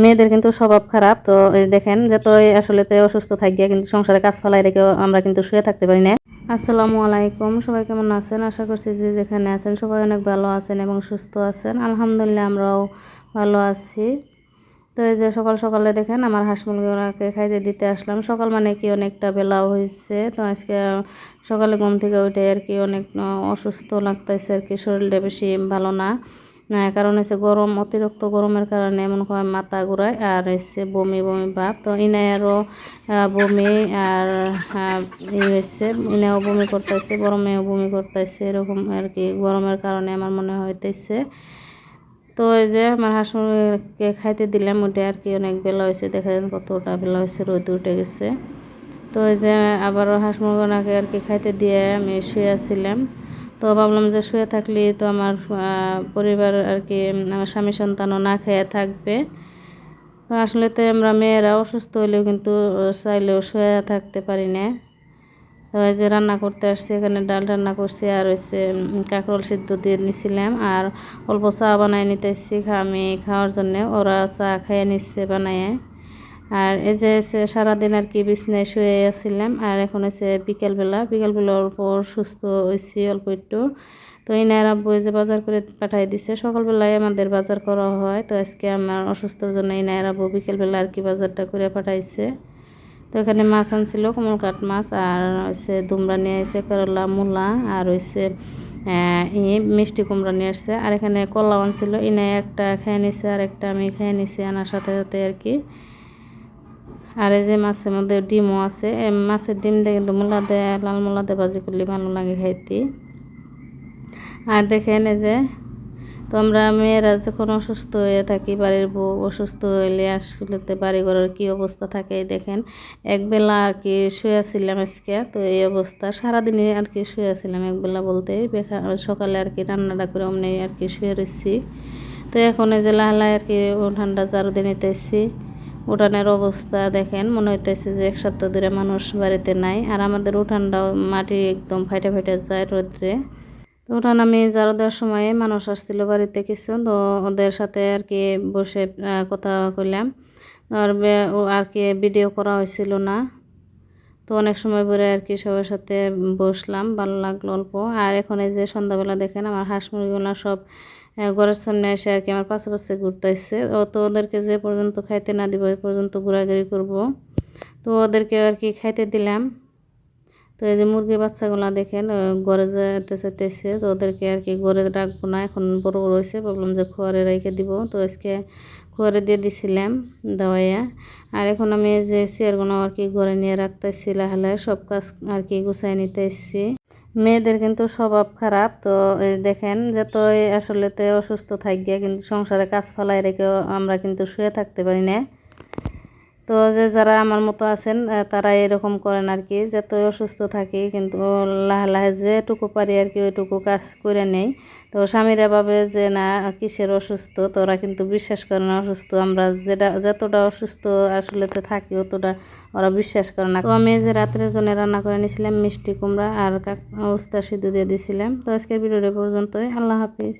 মেয়েদের কিন্তু স্বভাব খারাপ। তো এই দেখেন যতই আসলে অসুস্থ থাকিয়া কিন্তু সংসারে কাজ ফেলাই রেখেও আমরা কিন্তু শুয়ে থাকতে পারি না। আসসালামু আলাইকুম, সবাই কেমন আছেন? আশা করছি যে যেখানে আছেন সবাই অনেক ভালো আছেন এবং সুস্থ আছেন। আলহামদুলিল্লাহ আমরাও ভালো আছি। তো এই যে সকাল সকালে দেখেন আমার হাঁস মুরগিগুলোকে খাইতে দিতে আসলাম। সকাল মানে কি অনেকটা বেলাও হয়েছে। তো আজকে সকালে ঘুম থেকে উঠে আর কি অনেক অসুস্থ লাগতেছে আর কি, শরীরটা বেশি ভালো না। কারণ হচ্ছে গরম, অতিরিক্ত গরমের কারণে এমন হয় মাথা ঘুরায় আর হচ্ছে বমি বমি ভাব। তো ইনায়ারও বমি আর হয়েছে, ইনাও বমি করতেছে, বড় মেয়েও বমি করতেছে, এরকম আর কি গরমের কারণে আমার মনে হইতেছে। তো এই যে আমার হাঁস মুরগিকে খাইতে দিলাম, ওটা আর কি অনেক বেলা হয়েছে, দেখা যান কতটা বেলা হয়েছে, রোদ উঠে গেছে। তো এই যে আবারও হাঁস মুরগিকে আর কি খাইতে দিয়ে আমি শুয়ে আসছিলাম। তো ভাবলাম যে শুয়ে থাকলে তো আমার পরিবার আর কি আমার স্বামী সন্তানও না খেয়ে থাকবে। তো আসলে তো আমরা মেয়েরা অসুস্থ হইলেও কিন্তু চাইলেও শুয়ে থাকতে পারি না। তো এই যে রান্না করতে আসছি, এখানে ডাল রান্না করছি আর হচ্ছে কাঁকরোল সিদ্ধ দিয়ে নিছিলাম আর অল্প চা বানাই নিতেছি আমি খাওয়ার জন্যে। ওরা চা খাইয়ে নিচ্ছে বানাইয়ে। আর এই যে সারাদিন আর কি বিছনায় শুয়ে আসছিলাম আর এখন হচ্ছে বিকেলবেলা অল্প সুস্থ হয়েছি অল্প একটু। তো ইনার আব্বু যে বাজার করে পাঠাই দিছে, সকালবেলায় আমাদের বাজার করা হয়। তো আজকে আমার অসুস্থর জন্য ইনার আব্বু বিকেলবেলা আর কি বাজারটা করে পাঠাইছে। তো এখানে মাছ আনছিল, কমলকাট মাছ আর হচ্ছে দুমড়া নিয়ে আসছে, করলা মূলা আর হচ্ছে মিষ্টি কুমড়া নিয়ে আসছে। আর এখানে কলাও আনছিল, ইনায় একটা খেয়ে নিছে আর একটা আমি খেয়ে নিছি আনার সাথে সাথে আর কি। আর এই যে মাছের মধ্যে ডিমও আছে, মাছের ডিম দিয়ে কিন্তু মূলা দিয়ে, লাল মূলা দিয়ে ভাজি করলে ভালো লাগে খাইতে। আর দেখেন এই যে তো আমরা মেয়েরা যখন অসুস্থ হয়ে থাকি, বাড়ির বউ অসুস্থ হইলে আসলে বাড়ি ঘরের কী অবস্থা থাকে দেখেন। একবেলা আর কি শুয়েছিলাম আজকে, তো এই অবস্থা সারাদিনে আর কি শুয়েছিলাম, একবেলা বলতে সকালে আর কি রান্নাটা করে অমনি আর কি শুয়ে রয়েছি। তো এখন এই যে লাহালায় আর কি ঠান্ডা ঝাড়ু দিয়ে নিতেছি। উঠানের অবস্থা দেখেন, মনে হইতেছে যে এক সপ্তাহ ধরে মানুষ বাড়িতে নাই। আর আমাদের উঠানটাও মাটি একদম ফাইটে ফাইটে যায় রোদ্রে। তো উঠান আমি ঝাড়ু দেওয়ার সময় মানুষ আসছিল বাড়িতে কিছু, তো ওদের সাথে আর কি বসে কথা কইলাম। আর আর কি ভিডিও করা হয়েছিল না। তো অনেক সময় পরে আর কি সবার সাথে বসলাম, ভালো লাগলো অল্প। আর এখন এই যে সন্ধ্যাবেলা দেখেন আমার হাঁস মুরগিগুলো সব ঘরের সামনে এসে আর কি আমার পাশে পাশে ঘুরতেছে। তো ওদেরকে যে পর্যন্ত খাইতে না দিব এই পর্যন্ত ঘোরাঘুরি করব। তো ওদেরকে আর কি খাইতে দিলাম। তো এই যে মুরগির বাচ্চাগুলো দেখেন ঘরে যেতে চাইতেছে, তো ওদেরকে আর কি ঘরে রাখবো না, এখন বড় বড় হয়েছে, ভাবলাম যে খোয়ারে রেখে দিব। তো আজকে খোয়ারে দিয়ে দিছিলাম দাওয়াইয়া। আর এখন আমি এই যে চেয়ারগুলো আর কি ঘরে নিয়ে রাখতেছি, লাহালে সব কাজ আর কি গুছাই নিতে এসেছি। মেয়েদের কিন্তু স্বভাব খারাপ। তো এই দেখেন যতই আসলে অসুস্থ থাকিয়া কিন্তু সংসারে কাজ ফেলাই রেখেও আমরা কিন্তু শুয়ে থাকতে পারি না। তো যে যারা আমার মতো আছেন তারা এরকম করেন আর কি, যতই অসুস্থ থাকি কিন্তু লাহে লাহে যেটুকু পারি আর কি ওইটুকু কাজ করে নেই। তো স্বামীরা ভাবে যে না কিসের অসুস্থ, তো ওরা কিন্তু বিশ্বাস করে না অসুস্থ। আমরা যতটা অসুস্থ আসলে থাকি অতটা ওরা বিশ্বাস করে না। তো আমি যে রাত্রের জন্য রান্না করে নিয়েছিলাম মিষ্টি কুমড়া আর উস্তা সিদ্ধ দিয়ে দিয়েছিলাম। তো আজকের ভিডিওটা পর্যন্তই, আল্লাহ হাফিজ।